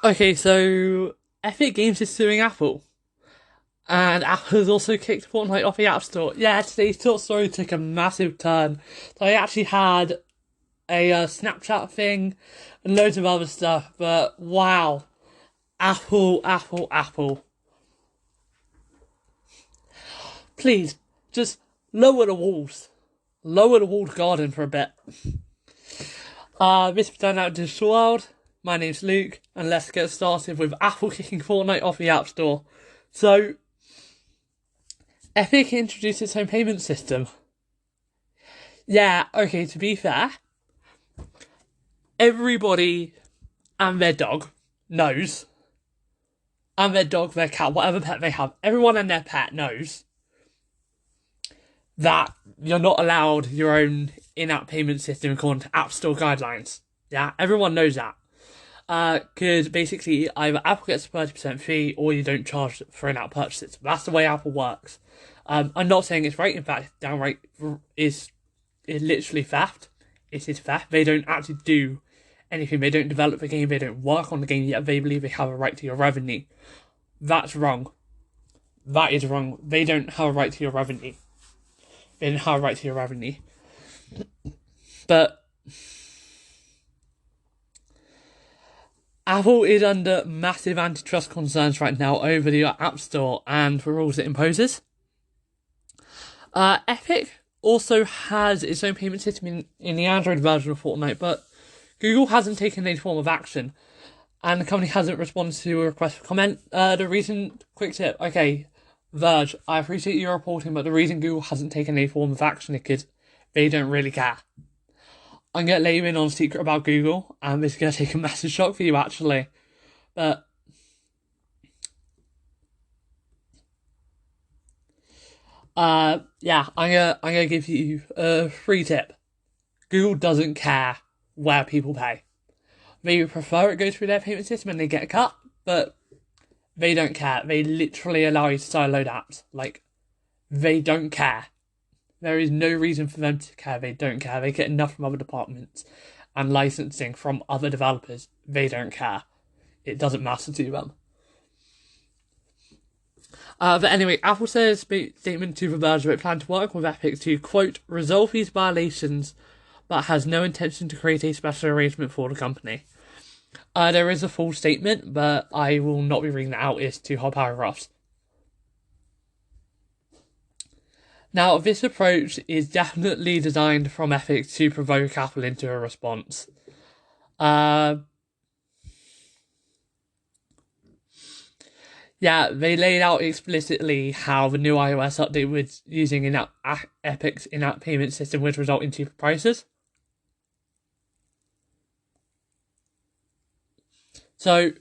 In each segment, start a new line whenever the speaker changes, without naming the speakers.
Okay, so Epic Games is suing Apple, and Apple has also kicked Fortnite off the App Store. Yeah, today's top story took a massive turn. So I actually had a Snapchat thing and loads of other stuff, but wow, Apple. Please, just lower the walls. Lower the walled garden for a bit. This is Done Out Digital World. My name's Luke, and let's get started with Apple kicking Fortnite off the App Store. So, Epic introduced its own payment system. Yeah, okay, to be fair, everybody and their dog knows, and their dog, their cat, whatever pet they have, everyone and their pet knows that you're not allowed your own in-app payment system according to App Store guidelines. Yeah, everyone knows that. Because basically either Apple gets a 30% fee or you don't charge for in-app purchases. That's the way Apple works. I'm not saying it's right. In fact, downright is literally theft. It is theft. They don't actually do anything. They don't develop the game. They don't work on the game, yet they believe they have a right to your revenue. That's wrong. That is wrong. They don't have a right to your revenue. They don't have a right to your revenue. But Apple is under massive antitrust concerns right now over the App Store and the rules it imposes. Epic also has its own payment system in the Android version of Fortnite, but Google hasn't taken any form of action, and the company hasn't responded to a request for comment. The reason, quick tip, okay, Verge, I appreciate your reporting, but the reason Google hasn't taken any form of action is because they don't really care. I'm going to let you in on a secret about Google, and this is going to take a massive shock for you, actually. But yeah, I'm gonna give you a free tip. Google doesn't care where people pay. They would prefer it goes through their payment system and they get a cut, but they don't care. They literally allow you to sideload apps. Like, they don't care. There is no reason for them to care. They don't care. They get enough from other departments and licensing from other developers. They don't care. It doesn't matter to them. But anyway, Apple says statement to The Verge that it planned to work with Epic to, quote, resolve these violations, but has no intention to create a special arrangement for the company. There is a full statement, but I will not be reading it out. It's 2 whole paragraphs. Now, this approach is definitely designed from Epic to provoke Apple into a response. Yeah, they laid out explicitly how the new iOS update with using Epic's in-app payment system would result in cheaper prices. So,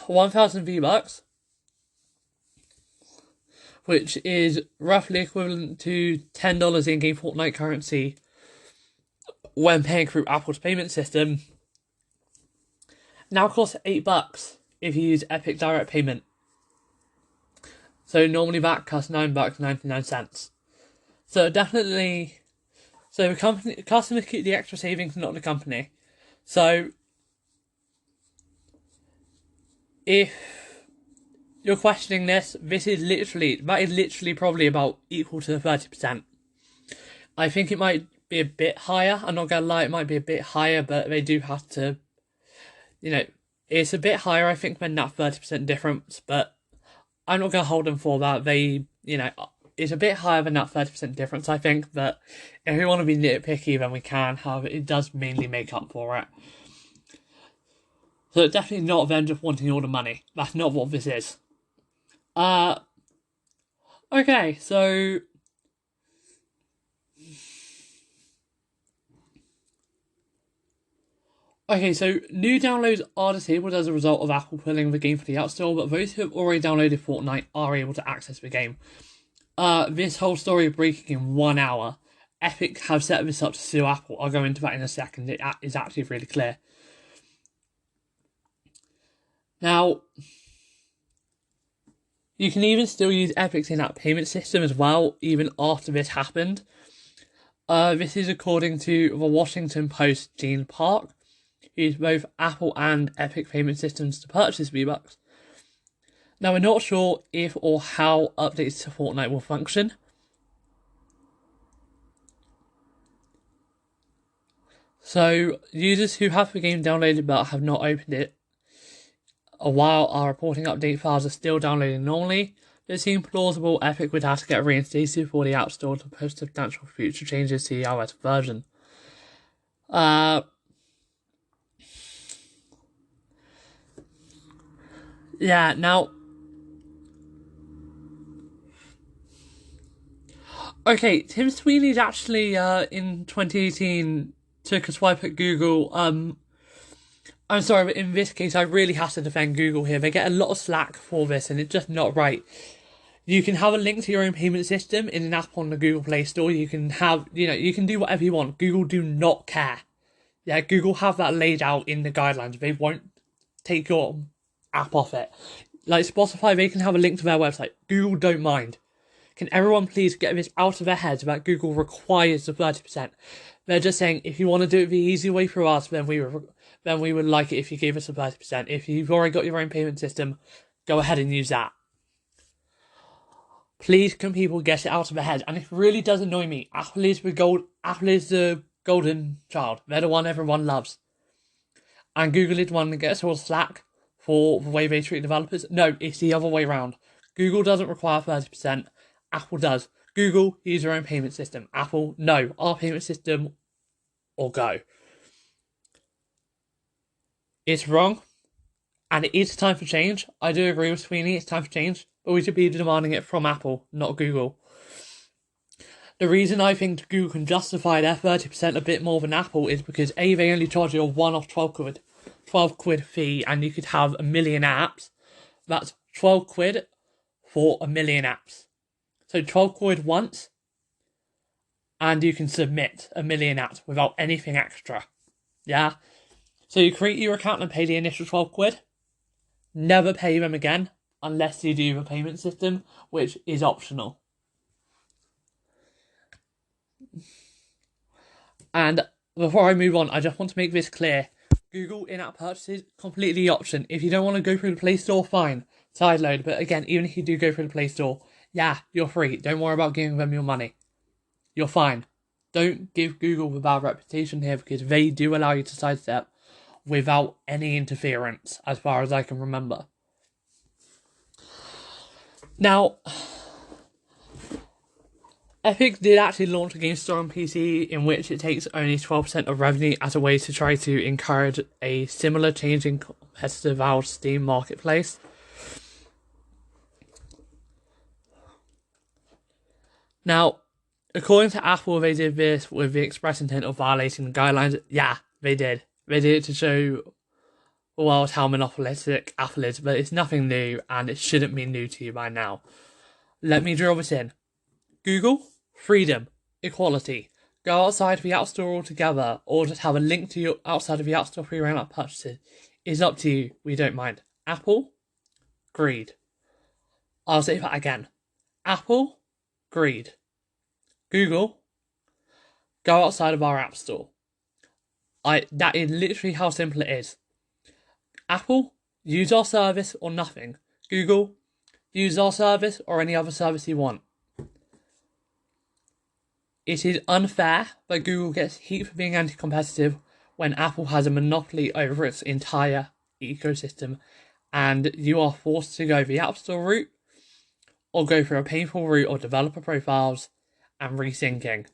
1,000 V-Bucks, which is roughly equivalent to $10 in-game Fortnite currency when paying through Apple's payment system, now costs $8 if you use Epic Direct Payment. So normally that costs $9.99. So definitely, so the customers keep the extra savings, not the company. So if you're questioning this, that is literally probably about equal to 30%. I think it might be a bit higher. I'm not gonna lie, it might be a bit higher, but they do have to, it's a bit higher, I think, than that 30% difference, but I'm not gonna hold them for that. It's a bit higher than that 30% difference, I think, but if we want to be nitpicky, then we can. However, it does mainly make up for it. So it's definitely not them just wanting all the money. That's not what this is. Okay, so new downloads are disabled as a result of Apple pulling the game from the App Store, but those who have already downloaded Fortnite are able to access the game. This whole story breaking in 1 hour. Epic have set this up to sue Apple. I'll go into that in a second. It is actually really clear. Now, you can even still use Epic's in-app payment system as well, even after this happened. This is according to the Washington Post Gene Park, use both Apple and Epic payment systems to purchase V-Bucks. Now, we're not sure if or how updates to Fortnite will function. So, users who have the game downloaded but have not opened it while are reporting update files are still downloading normally, it seems plausible Epic would have to get reinstated for the App Store to post substantial future changes to the iOS version. Yeah, now... Okay, Tim Sweeney's actually, in 2018, took a swipe at Google. I'm sorry, but in this case, I really have to defend Google here. They get a lot of slack for this, and it's just not right. You can have a link to your own payment system in an app on the Google Play Store. You can have, you can do whatever you want. Google do not care. Yeah, Google have that laid out in the guidelines. They won't take your app off it. Like Spotify, they can have a link to their website. Google don't mind. Can everyone please get this out of their heads that Google requires the 30%? They're just saying, if you want to do it the easy way through us, then we would like it if you gave us a 30%. If you've already got your own payment system, go ahead and use that. Please, can people get it out of their head? And it really does annoy me. Apple is the golden child. They're the one everyone loves. And Google is the one that gets all the slack for the way they treat developers. No, it's the other way around. Google doesn't require 30%. Apple does. Google, use your own payment system. Apple, no. Our payment system, or go. It's wrong, and it is time for change. I do agree with Sweeney, it's time for change, but we should be demanding it from Apple, not Google. The reason I think Google can justify their 30% a bit more than Apple is because A, they only charge you a one-off 12 quid fee, and you could have 1 million apps. That's 12 quid for 1 million apps. So 12 quid once, and you can submit 1 million apps without anything extra. Yeah? So you create your account and pay the initial 12 quid. Never pay them again, unless you do the payment system, which is optional. And before I move on, I just want to make this clear. Google in-app purchases, completely option. If you don't want to go through the Play Store, fine. Sideload. But again, even if you do go through the Play Store, yeah, you're free. Don't worry about giving them your money. You're fine. Don't give Google the bad reputation here, because they do allow you to sidestep without any interference, as far as I can remember. Now, Epic did actually launch a game store on PC in which it takes only 12% of revenue as a way to try to encourage a similar change in competitive Valve's Steam marketplace. Now, according to Apple, they did this with the express intent of violating the guidelines. Yeah, they did. They did it to show the world how monopolistic Apple is, but it's nothing new, and it shouldn't be new to you by now. Let me drill this in. Google, freedom, equality. Go outside of the App Store altogether, or just have a link to your outside of the App Store for your own purchases. It's up to you. We don't mind. Apple, greed. I'll say that again. Apple, greed. Google, go outside of our App Store. That is literally how simple it is. Apple, use our service or nothing. Google, use our service or any other service you want. It is unfair that Google gets heat for being anti-competitive when Apple has a monopoly over its entire ecosystem, and you are forced to go the App Store route or go through a painful route of developer profiles and resyncing.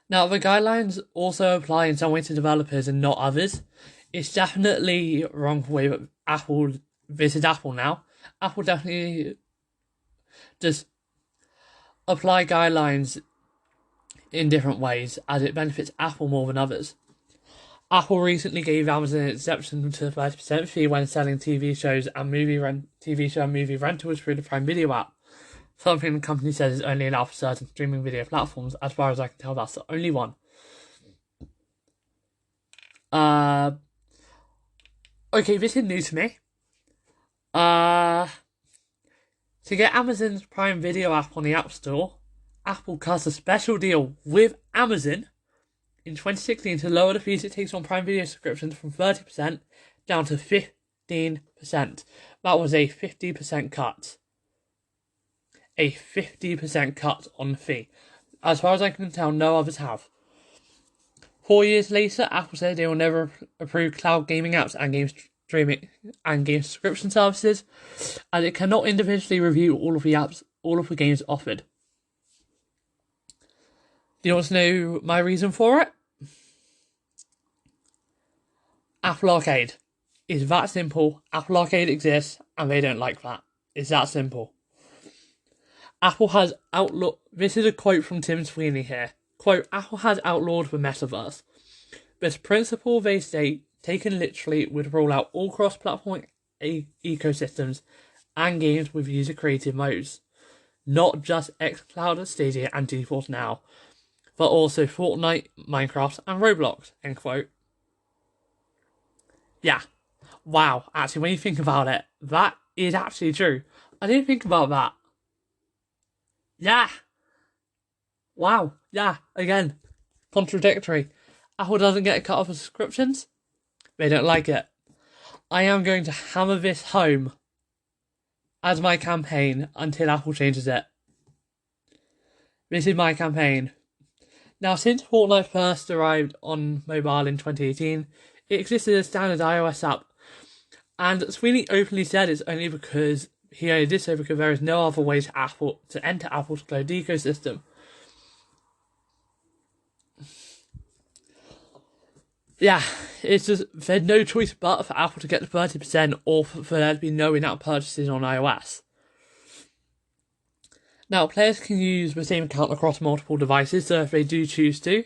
Now, the guidelines also apply in some way to developers and not others. It's definitely wrong the way that Apple, this is Apple now. Apple definitely does apply guidelines in different ways as it benefits Apple more than others. Apple recently gave Amazon an exception to the 30% fee when selling TV shows and movie rentals through the Prime Video app. Something the company says is only allowed for certain streaming video platforms. As far as I can tell, that's the only one. Okay, this is new to me. To get Amazon's Prime Video app on the App Store, Apple cuts a special deal with Amazon in 2016 to lower the fees it takes on Prime Video subscriptions from 30% down to 15%. That was a 50% cut. A 50% cut on the fee. As far as I can tell, no others have. 4 years later, Apple said they will never approve cloud gaming apps and game streaming and game subscription services, as it cannot individually review all of the games offered. Do you want to know my reason for it? Apple Arcade. It's that simple. Apple Arcade exists, and they don't like that. It's that simple. Apple has outlawed... This is a quote from Tim Sweeney here. Quote, Apple has outlawed the metaverse. This principle, they state, taken literally, would roll out all cross-platform ecosystems and games with user-created modes. Not just xCloud, Stadia and GeForce Now, but also Fortnite, Minecraft and Roblox, end quote. Yeah. Wow, actually, when you think about it, that is actually true. I didn't think about that. Yeah. Wow. Yeah. Again, contradictory. Apple doesn't get a cut off of subscriptions. They don't like it. I am going to hammer this home as my campaign until Apple changes it. This is my campaign. Now, since Fortnite first arrived on mobile in 2018, it existed as a standard iOS app. And Sweeney openly said it's only because he only did so because there is no other way to enter Apple's cloud ecosystem. Yeah, it's just, there's no choice but for Apple to get the 30% or for there to be no in-app purchases on iOS. Now, players can use the same account across multiple devices, so if they do choose to,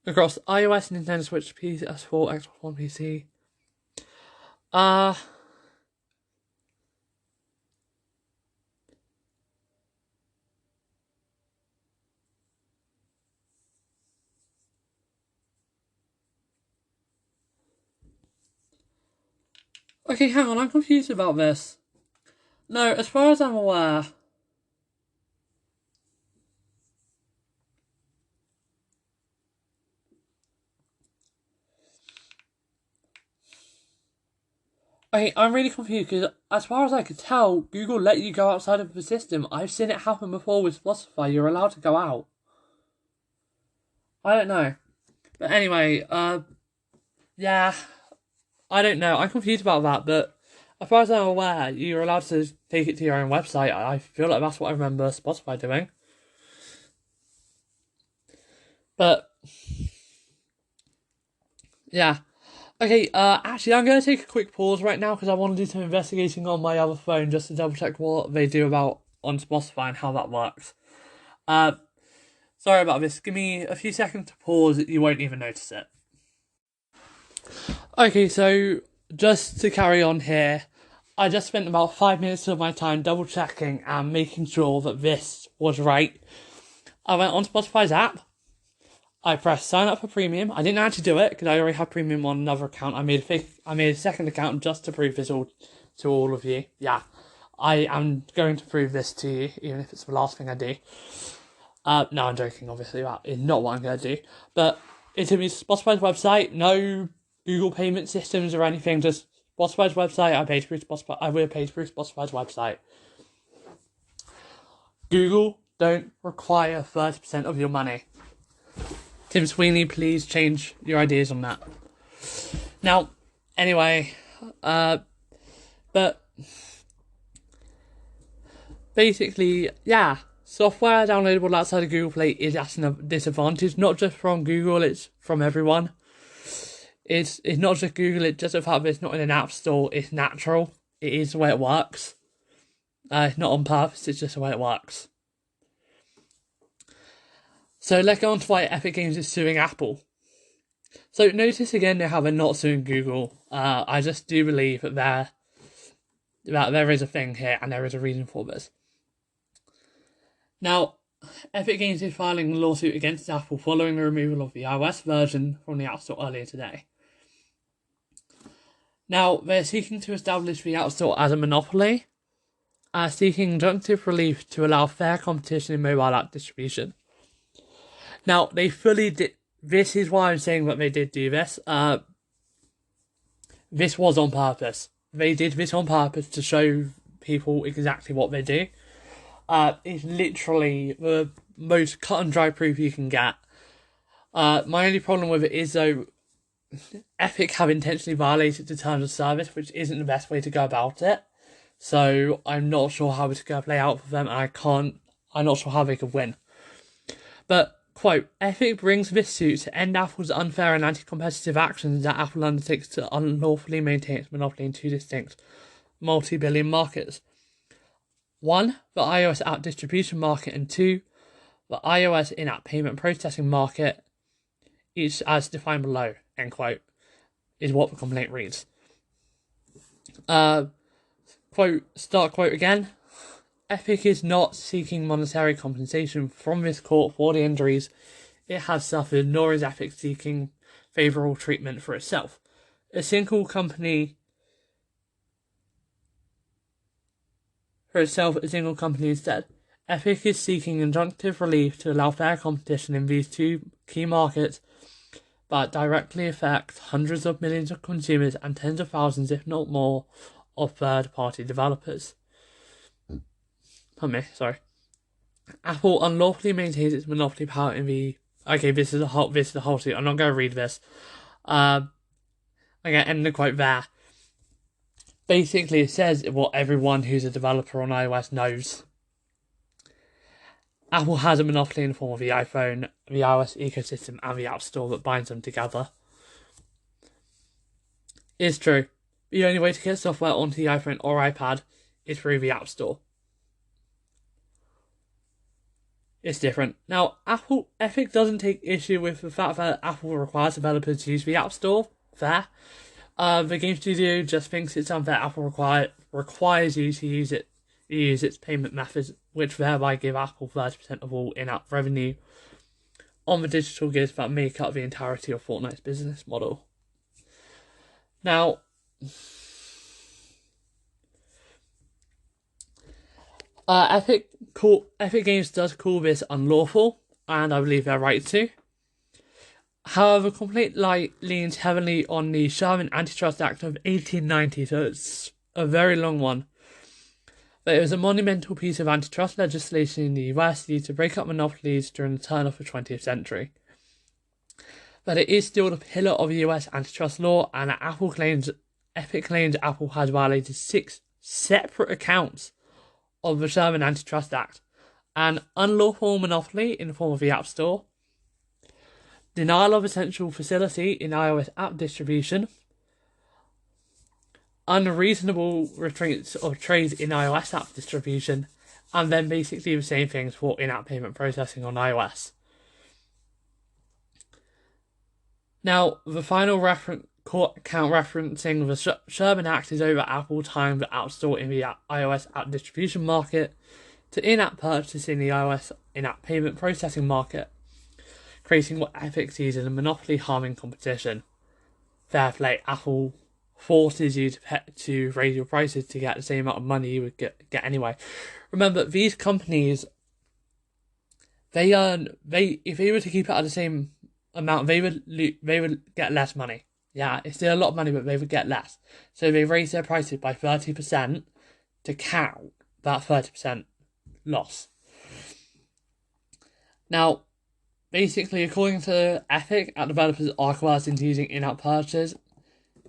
across iOS, Nintendo Switch, PS4, Xbox One, PC. Okay, hang on, I'm confused about this. No, as far as I'm aware... Okay, I'm really confused because as far as I could tell, Google let you go outside of the system. I've seen it happen before with Spotify. You're allowed to go out. I don't know. But anyway, yeah, I don't know. I'm confused about that, but as far as I'm aware, you're allowed to take it to your own website. I feel like that's what I remember Spotify doing. But, yeah. Okay, actually, I'm going to take a quick pause right now because I want to do some investigating on my other phone just to double check what they do on Spotify and how that works. Sorry about this. Give me a few seconds to pause. You won't even notice it. Okay, so just to carry on here, I just spent about 5 minutes of my time double checking and making sure that this was right. I went on Spotify's app. I pressed sign up for premium. I didn't actually do it because I already have premium on another account. I made a second account just to prove this all to all of you. Yeah, I am going to prove this to you, even if it's the last thing I do. No, I'm joking. Obviously, that is not what I'm going to do. But it's Spotify's website. No Google payment systems or anything. Just Spotify's website. I will pay through Spotify's website. Google don't require 30% of your money. Tim Sweeney, please change your ideas on that. Now, anyway, but basically, yeah, software downloadable outside of Google Play is at a disadvantage, not just from Google, it's from everyone. It's not just Google, it's just the fact that it's not in an app store, it's natural. It is the way it works. It's not on purpose, it's just the way it works. So let's go on to why Epic Games is suing Apple. So notice again how they're not suing Google. I just do believe that there is a thing here and there is a reason for this. Now, Epic Games is filing a lawsuit against Apple following the removal of the iOS version from the App Store earlier today. Now, they're seeking to establish the App Store as a monopoly, seeking injunctive relief to allow fair competition in mobile app distribution. Now, they fully did. This is why I'm saying that they did do this. This was on purpose. They did this on purpose to show people exactly what they do. It's literally the most cut and dry proof you can get. My only problem with it is, though, Epic have intentionally violated the terms of service, which isn't the best way to go about it. So I'm not sure how it's going to play out for them, and I'm not sure how they could win. But, quote, Epic brings this suit to end Apple's unfair and anti-competitive actions that Apple undertakes to unlawfully maintain its monopoly in two distinct multi-billion markets. 1, the iOS app distribution market, and 2, the iOS in-app payment processing market, each as defined below, end quote, is what the complaint reads. Quote, start quote again. Epic is not seeking monetary compensation from this court for the injuries it has suffered, nor is Epic seeking favourable treatment for itself. A single company instead. Epic is seeking injunctive relief to allow fair competition in these two key markets that directly affect hundreds of millions of consumers and tens of thousands, if not more, of third-party developers. Pardon me, sorry. Apple unlawfully maintains its monopoly power in the... Okay, this is the whole suit. I'm not going to read this. I'm going to end the quote there. Basically, it says what everyone who's a developer on iOS knows. Apple has a monopoly in the form of the iPhone, the iOS ecosystem, and the App Store that binds them together. It's true. The only way to get software onto the iPhone or iPad is through the App Store. It's different. Now, Epic doesn't take issue with the fact that Apple requires developers to use the App Store. Fair. The game studio just thinks it's unfair. Apple requires you to use its payment methods, which thereby give Apple 30% of all in-app revenue on the digital goods that make up the entirety of Fortnite's business model. Now, Epic Games does call this unlawful, and I believe they're right to. However, the complaint leans heavily on the Sherman Antitrust Act of 1890, so it's a very long one. But it was a monumental piece of antitrust legislation in the US used to break up monopolies during the turn of the 20th century. But it is still the pillar of US antitrust law, and Epic claims Apple has violated 6 separate accounts of the Sherman Antitrust Act: an unlawful monopoly in the form of the App Store, denial of essential facility in iOS app distribution, unreasonable restraints of trade in iOS app distribution, and then basically the same things for in-app payment processing on iOS. Now, the final court account referencing the Sherman Act is over Apple tying the App Store in the iOS app distribution market to in-app purchase in the iOS in-app payment processing market, creating what Epic sees as a monopoly harming competition. Fair play, Apple forces you to raise your prices to get the same amount of money you would get anyway. Remember, these companies, if they were to keep it at the same amount, they would get less money. Yeah, it's still a lot of money, but they would get less. So they raise their prices by 30% to count that 30% loss. Now, basically, according to Epic, app developers are coerced into using in-app purchases.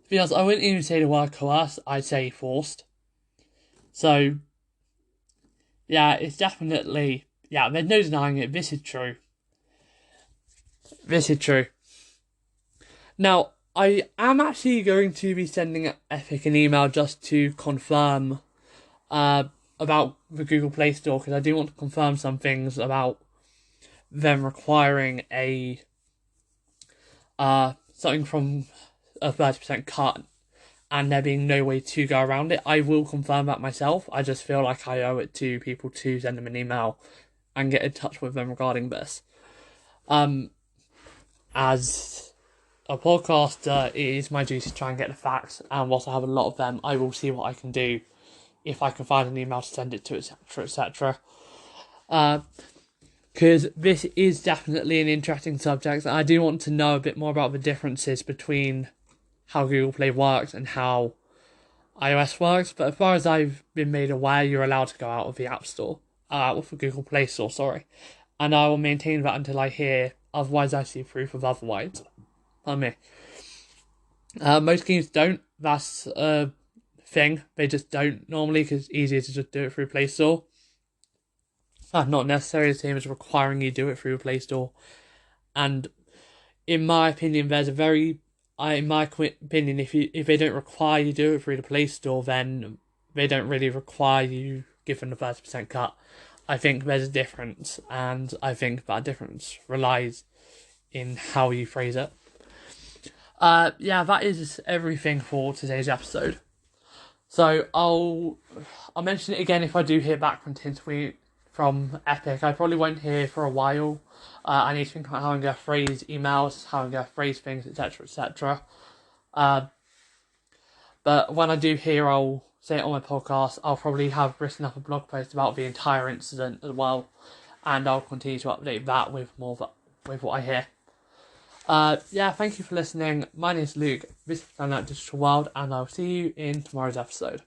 To be honest, I wouldn't even say the word coerced, I'd say forced. So, yeah, it's definitely, there's no denying it, this is true. This is true. Now, I am actually going to be sending Epic an email just to confirm about the Google Play Store, because I do want to confirm some things about them requiring something from a 30% cut and there being no way to go around it. I will confirm that myself. I just feel like I owe it to people to send them an email and get in touch with them regarding this. As a podcaster, it is my duty to try and get the facts, and whilst I have a lot of them, I will see what I can do if I can find an email to send it to, etc., etc. because this is definitely an interesting subject, and I do want to know a bit more about the differences between how Google Play works and how iOS works. But as far as I've been made aware, you're allowed to go out of the App Store, with the Google Play Store, sorry. And I will maintain that until I hear otherwise. I see proof of otherwise. Pardon me. Most games don't. That's a thing. They just don't normally because it's easier to just do it through Play Store. Not necessarily the same as requiring you do it through Play Store. And in my opinion, if they don't require you do it through the Play Store, then they don't really require you given the 30% cut. I think there's a difference, and I think that difference relies in how you phrase it. That is everything for today's episode. So I'll mention it again if I do hear back from Epic. I probably won't hear for a while. I need to think about how I'm going to phrase emails, how I'm going to phrase things, etc., etc. But when I do hear, I'll say it on my podcast. I'll probably have written up a blog post about the entire incident as well, and I'll continue to update that with what I hear. Thank you for listening. My name is Luke. This is Planet Digital World, and I'll see you in tomorrow's episode.